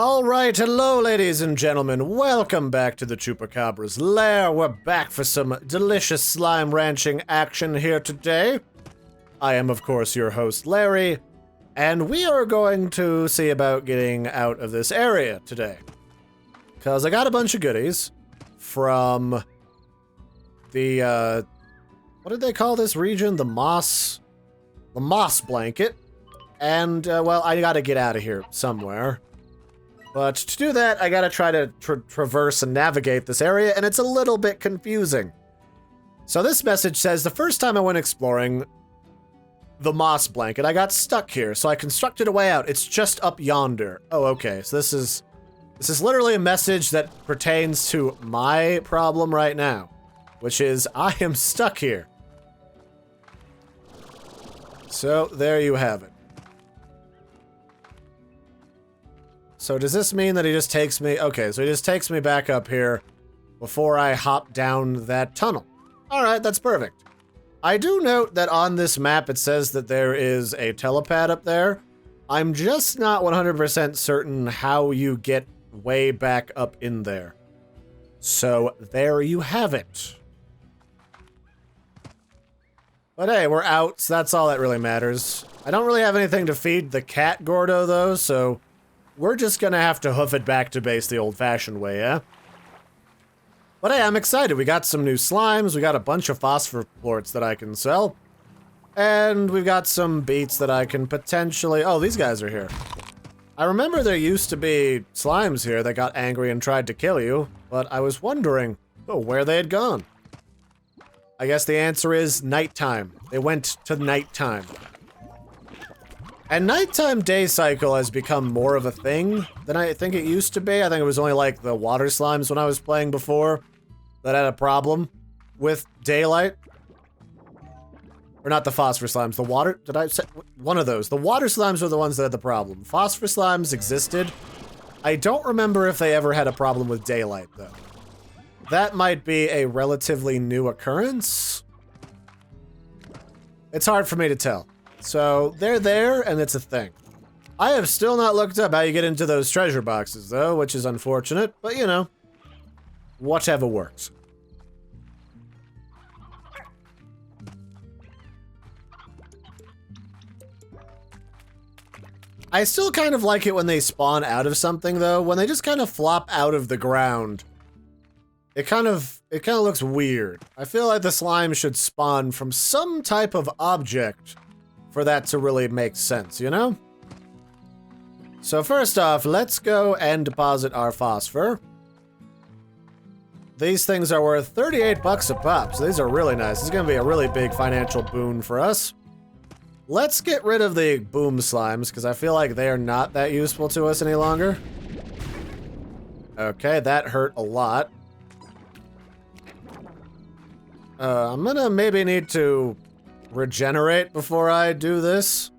Alright, hello ladies and gentlemen, welcome back to the Chupacabra's lair. We're back for some delicious slime ranching action here today. I am of course your host Larry, and we are going to see about getting out of this area today. Cause I got a bunch of goodies from the, what did they call this region? The moss blanket. And, well, I gotta get out of here somewhere. But to do that, I gotta try to traverse and navigate this area, and it's a little bit confusing. So this message says, the first time I went exploring the moss blanket, I got stuck here, so I constructed a way out. It's just up yonder. Oh, okay, so this is literally a message that pertains to my problem right now, which is I am stuck here. So there you have it. So does this mean that he just takes me... Okay, so he just takes me back up here before I hop down that tunnel. Alright, that's perfect. I do note that on this map it says that there is a telepad up there. I'm just not 100% certain how you get way back up in there. So there you have it. But hey, we're out, so that's all that really matters. I don't really have anything to feed the cat Gordo though, so... we're just gonna have to hoof it back to base the old-fashioned way, yeah? But hey, I'm excited. We got some new slimes, we got a bunch of phosphor plorts that I can sell. And we've got some beets that I can potentially... oh, these guys are here. I remember there used to be slimes here that got angry and tried to kill you, but I was wondering, where they had gone. I guess the answer is nighttime. They went to nighttime. And nighttime day cycle has become more of a thing than I think it used to be. I think it was only like the water slimes when I was playing before that had a problem with daylight. Or not the phosphor slimes, the water, did I say, one of those. The water slimes were the ones that had the problem. Phosphor slimes existed. I don't remember if they ever had a problem with daylight though. That might be a relatively new occurrence. It's hard for me to tell. So, they're there, and it's a thing. I have still not looked up how you get into those treasure boxes, though, which is unfortunate, but you know, whatever works. I still kind of like it when they spawn out of something, though. When they just kind of flop out of the ground, it kind of looks weird. I feel like the slime should spawn from some type of object for that to really make sense, you know? So first off, let's go and deposit our phosphor. These things are worth 38 bucks a pop, so these are really nice. This is gonna be a really big financial boon for us. Let's get rid of the boom slimes, because I feel like they are not that useful to us any longer. Okay, that hurt a lot. I'm gonna maybe need to regenerate before I do this.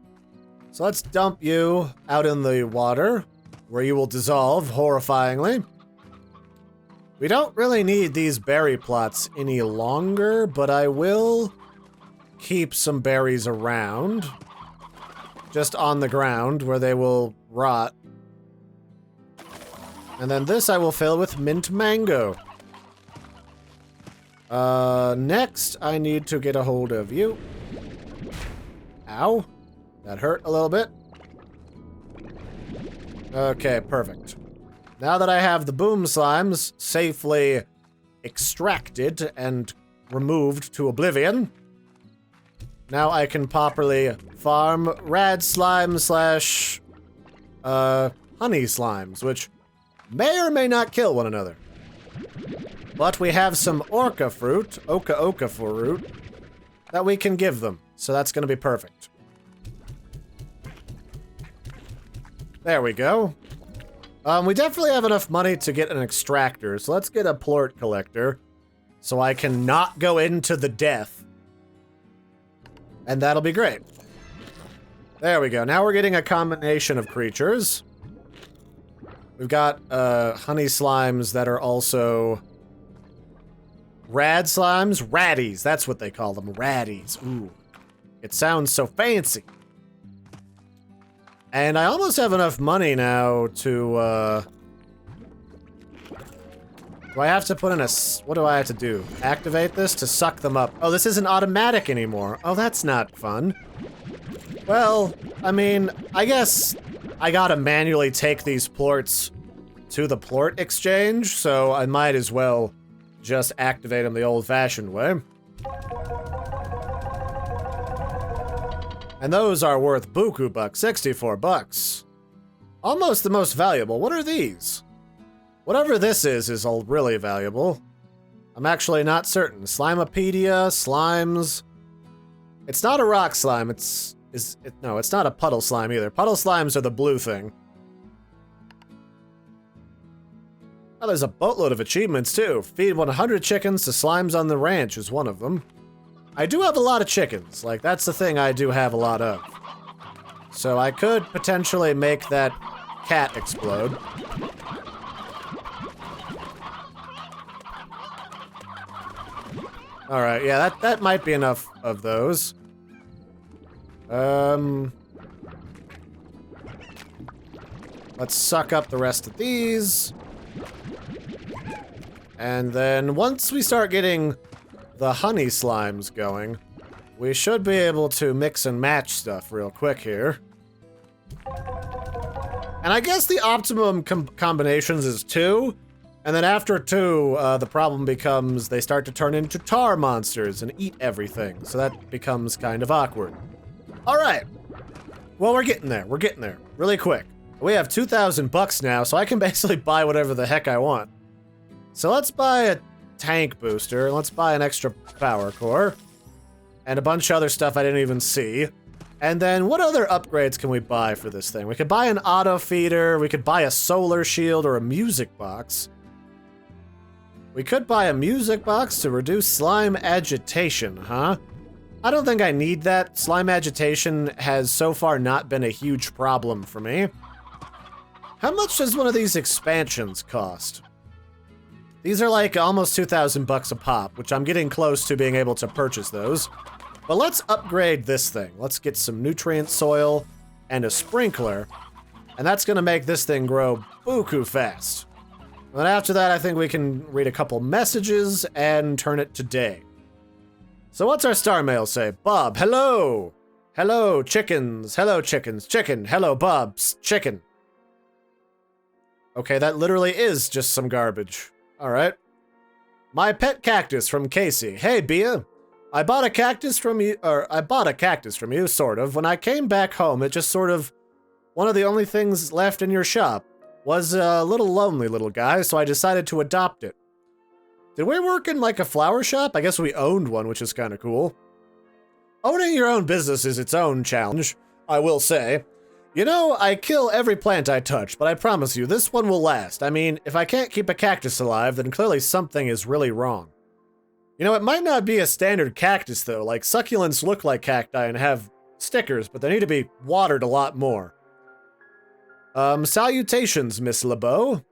So let's dump you out in the water, where you will dissolve horrifyingly. We don't really need these berry plots any longer, but I will keep some berries around, just on the ground where they will rot. And then this I will fill with mint mango. Next I need to get a hold of you. Ow. That hurt a little bit. Okay, perfect. Now that I have the boom slimes safely extracted and removed to oblivion, now I can properly farm rad slime slash honey slimes, which may or may not kill one another. But we have some oka fruit that we can give them. So that's gonna be perfect. There we go. We definitely have enough money to get an extractor, so let's get a plort collector so I can not go into the death. And that'll be great. There we go. Now we're getting a combination of creatures. We've got honey slimes that are also rad slimes. Raddies, that's what they call them. Raddies. Ooh. It sounds so fancy. And I almost have enough money now to, do I have to put in a... What do I have to do? Activate this to suck them up. Oh, this isn't automatic anymore. Oh, that's not fun. Well, I mean, I guess I gotta manually take these plorts to the plort exchange, so I might as well just activate them the old-fashioned way. And those are worth buku bucks, 64 bucks. Almost the most valuable. What are these? Whatever this is all really valuable. I'm actually not certain. Slimepedia, slimes. It's not a rock slime, no, it's not a puddle slime either. Puddle slimes are the blue thing. Oh, there's a boatload of achievements too. Feed 100 chickens to slimes on the ranch is one of them. I do have a lot of chickens. Like, that's the thing I do have a lot of. So I could potentially make that cat explode. Alright, yeah, that might be enough of those. Let's suck up the rest of these. And then once we start getting the honey slimes going, we should be able to mix and match stuff real quick here. And I guess the optimum combinations is 2. And then after 2, the problem becomes they start to turn into tar monsters and eat everything. So that becomes kind of awkward. All right. Well, we're getting there. We're getting there really quick. We have 2,000 bucks now, so I can basically buy whatever the heck I want. So let's buy a tank booster. Let's buy an extra power core. And a bunch of other stuff I didn't even see. And then what other upgrades can we buy for this thing? We could buy an auto feeder. We could buy a solar shield or a music box. We could buy a music box to reduce slime agitation, huh? I don't think I need that. Slime agitation has so far not been a huge problem for me. How much does one of these expansions cost? These are like almost 2,000 bucks a pop, which I'm getting close to being able to purchase those. But let's upgrade this thing. Let's get some nutrient soil and a sprinkler, and that's gonna make this thing grow buku fast. And then after that, I think we can read a couple messages and turn it to day. So what's our star mail say? Bob, hello! Hello, chickens. Hello, chickens. Chicken. Hello, Bob's. Chicken. Okay, that literally is just some garbage. Alright. My pet cactus from Casey. Hey, Bia. I bought a cactus from you, sort of. When I came back home, it just sort of... One of the only things left in your shop. Was a little lonely little guy, so I decided to adopt it. Did we work in like a flower shop? I guess we owned one, which is kind of cool. Owning your own business is its own challenge, I will say. You know, I kill every plant I touch, but I promise you, this one will last. I mean, if I can't keep a cactus alive, then clearly something is really wrong. You know, it might not be a standard cactus, though. Like, succulents look like cacti and have stickers, but they need to be watered a lot more. Salutations, Miss LeBeau.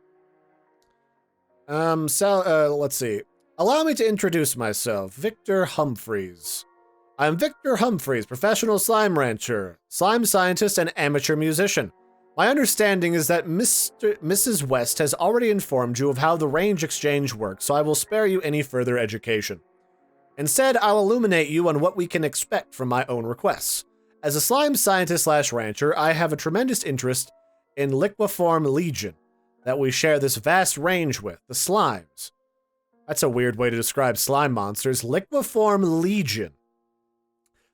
Let's see. Allow me to introduce myself, Victor Humphreys. I'm Victor Humphreys, professional slime rancher, slime scientist, and amateur musician. My understanding is that Mrs. West has already informed you of how the range exchange works, so I will spare you any further education. Instead, I'll illuminate you on what we can expect from my own requests. As a slime scientist/rancher, I have a tremendous interest in Liquiform Legion that we share this vast range with, the slimes. That's a weird way to describe slime monsters. Liquiform Legion.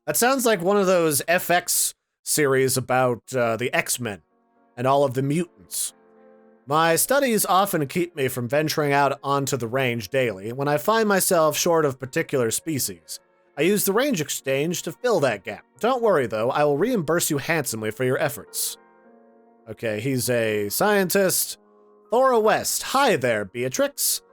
That sounds like one of those FX series about the X-Men and all of the mutants. My studies often keep me from venturing out onto the range daily when I find myself short of particular species. I use the range exchange to fill that gap. Don't worry though, I will reimburse you handsomely for your efforts. Okay, he's a scientist. Thora West. Hi there, Beatrix.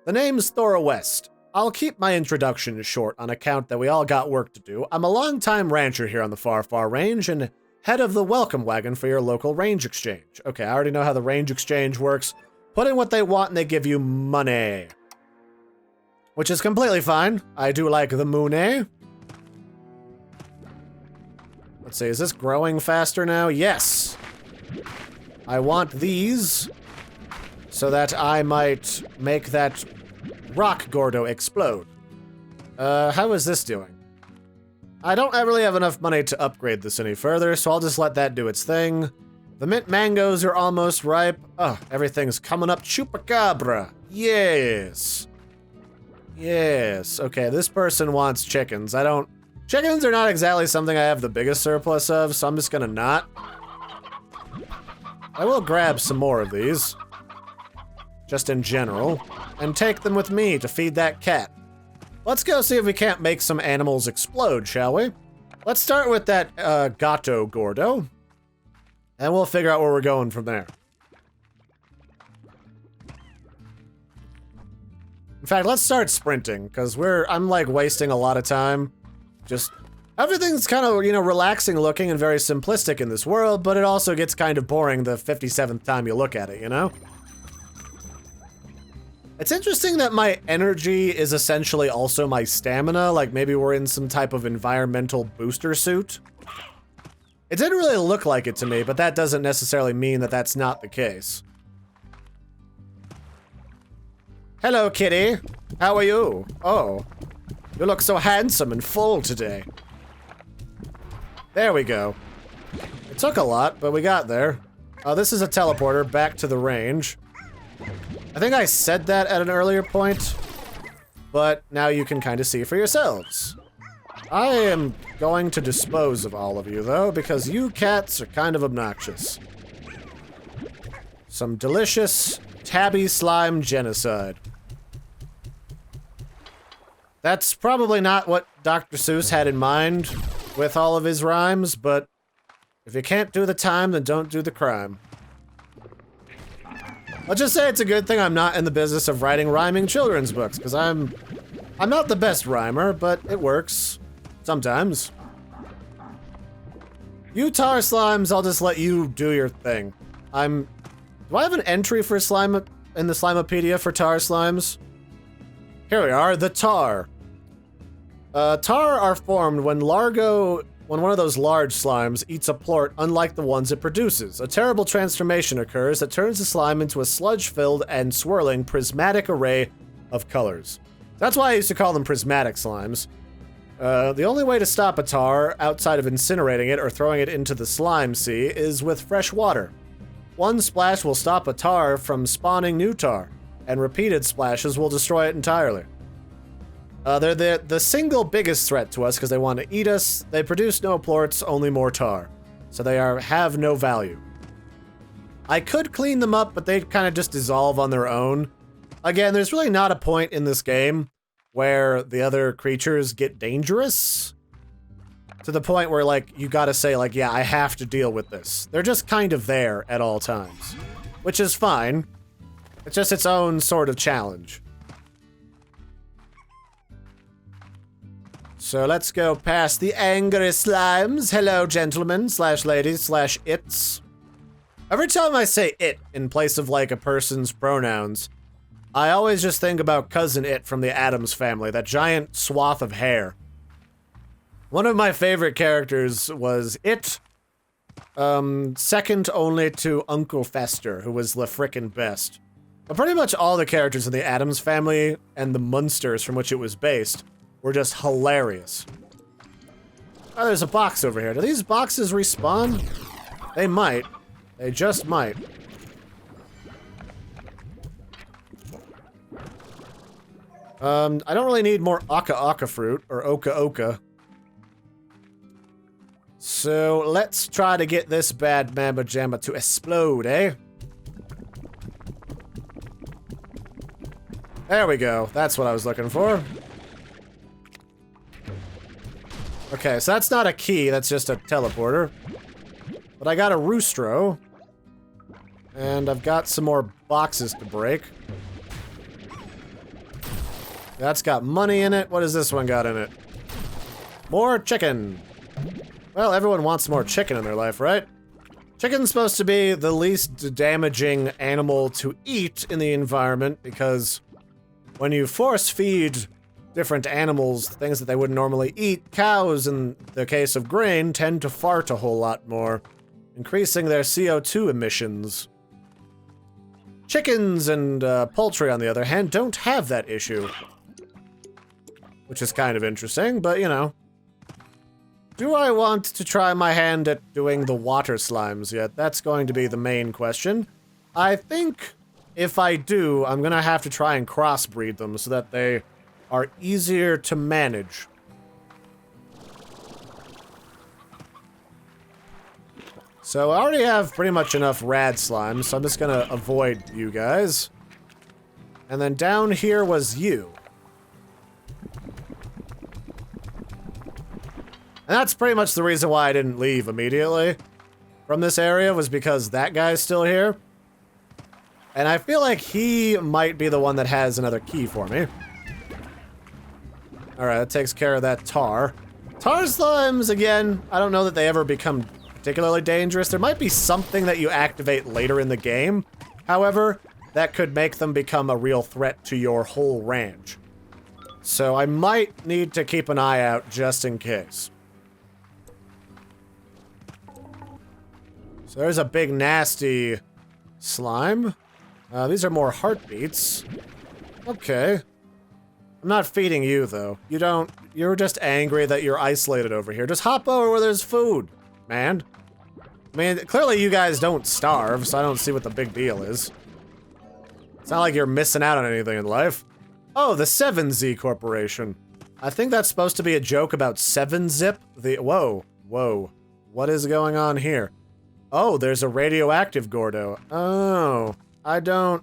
The name's Thora West. I'll keep my introduction short on account that we all got work to do. I'm a longtime rancher here on the Far Far Range and head of the welcome wagon for your local range exchange. Okay, I already know how the range exchange works. Put in what they want and they give you money. Which is completely fine. I do like the money. Let's see, is this growing faster now? Yes. I want these so that I might make that rock Gordo explode. How is this doing? I don't really have enough money to upgrade this any further, so I'll just let that do its thing. The mint mangoes are almost ripe. Oh, everything's coming up. Chupacabra. Yes. Yes. Okay, this person wants chickens. Chickens are not exactly something I have the biggest surplus of, so I'm just gonna not. I will grab some more of these. Just in general. And take them with me to feed that cat. Let's go see if we can't make some animals explode, shall we? Let's start with that Gato Gordo. And we'll figure out where we're going from there. In fact, let's start sprinting, because I'm like wasting a lot of time. Just, everything's kind of, relaxing looking and very simplistic in this world, but it also gets kind of boring the 57th time you look at it, you know? It's interesting that my energy is essentially also my stamina, like maybe we're in some type of environmental booster suit. It didn't really look like it to me, but that doesn't necessarily mean that that's not the case. Hello, kitty. How are you? Oh, you look so handsome and full today. There we go. It took a lot, but we got there. Oh, this is a teleporter back to the range. I think I said that at an earlier point, but now you can kind of see for yourselves. I am going to dispose of all of you, though, because you cats are kind of obnoxious. Some delicious tabby slime genocide. That's probably not what Dr. Seuss had in mind with all of his rhymes, but if you can't do the time, then don't do the crime. Let's just say it's a good thing I'm not in the business of writing rhyming children's books, because I'm not the best rhymer, but it works. Sometimes. You tar slimes, I'll just let you do your thing. Do I have an entry for slime in the Slimepedia for tar slimes? Here we are, the tar. Tar are formed when one of those large slimes eats a plort unlike the ones it produces. A terrible transformation occurs that turns the slime into a sludge-filled and swirling prismatic array of colors. That's why I used to call them prismatic slimes. The only way to stop a tar, outside of incinerating it or throwing it into the slime sea, is with fresh water. One splash will stop a tar from spawning new tar, and repeated splashes will destroy it entirely. They're the single biggest threat to us because they want to eat us. They produce no plorts, only more tar. So they have no value. I could clean them up, but they'd kind of just dissolve on their own. Again, there's really not a point in this game where the other creatures get dangerous. To the point where, like, you gotta say, like, yeah, I have to deal with this. They're just kind of there at all times. Which is fine. It's just its own sort of challenge. So let's go past the angry slimes. Hello, gentlemen, / ladies, / its. Every time I say it in place of, like, a person's pronouns, I always just think about Cousin It from the Addams Family, that giant swath of hair. One of my favorite characters was It, second only to Uncle Fester, who was the frickin' best. But pretty much all the characters in the Addams Family and the Munsters from which it was based were just hilarious. Oh, there's a box over here. Do these boxes respawn? They might. They just might. I don't really need more Aka fruit, or Oka. So, let's try to get this bad Mamba Jamma to explode, eh? There we go. That's what I was looking for. Okay, so that's not a key, that's just a teleporter. But I got a Roostro. And I've got some more boxes to break. That's got money in it. What does this one got in it? More chicken. Well, everyone wants more chicken in their life, right? Chicken's supposed to be the least damaging animal to eat in the environment because when you force feed different animals things that they wouldn't normally eat, cows, in the case of grain, tend to fart a whole lot more. increasing their CO2 emissions. Chickens and poultry, on the other hand, don't have that issue. Which is kind of interesting, but you know. Do I want to try my hand at doing the water slimes yet? That's going to be the main question. I think if I do, I'm gonna have to try and crossbreed them so that they are easier to manage. So I already have pretty much enough rad slimes, so I'm just gonna avoid you guys. And then down here was you. And that's pretty much the reason why I didn't leave immediately from this area, was because that guy's still here. And I feel like he might be the one that has another key for me. Alright, that takes care of that tar. Tar slimes, again, I don't know that they ever become particularly dangerous. There might be something that you activate later in the game, however, that could make them become a real threat to your whole ranch. So I might need to keep an eye out just in case. So there's a big nasty slime. These are more heartbeats. Okay. I'm not feeding you, though. You're just angry that you're isolated over here. Just hop over where there's food, man. I mean, clearly you guys don't starve, so I don't see what the big deal is. It's not like you're missing out on anything in life. Oh, the 7Z Corporation. I think that's supposed to be a joke about 7-Zip. Whoa. What is going on here? Oh, there's a radioactive Gordo. Oh, I don't...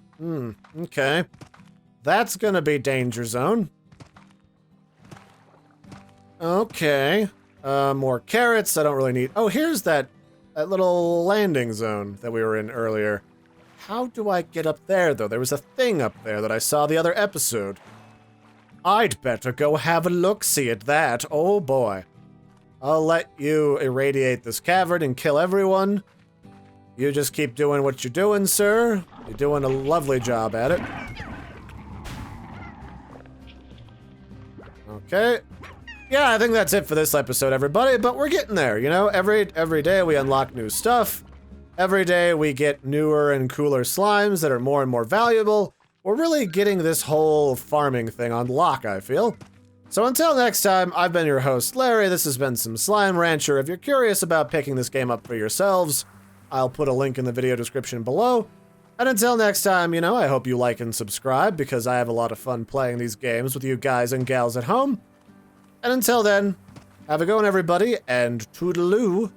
okay. That's gonna be danger zone. Okay. More carrots, I don't really need... Oh, here's that little landing zone that we were in earlier. How do I get up there, though? There was a thing up there that I saw the other episode. I'd better go have a look-see at that. Oh, boy. I'll let you irradiate this cavern and kill everyone. You just keep doing what you're doing, sir. You're doing a lovely job at it. Okay. Yeah, I think that's it for this episode, everybody, but we're getting there, you know? Every day we unlock new stuff. Every day we get newer and cooler slimes that are more and more valuable. We're really getting this whole farming thing on lock, I feel. So until next time, I've been your host, Larry. This has been some Slime Rancher. If you're curious about picking this game up for yourselves, I'll put a link in the video description below. And until next time, you know, I hope you like and subscribe because I have a lot of fun playing these games with you guys and gals at home. And until then, have a good one, everybody, and toodaloo.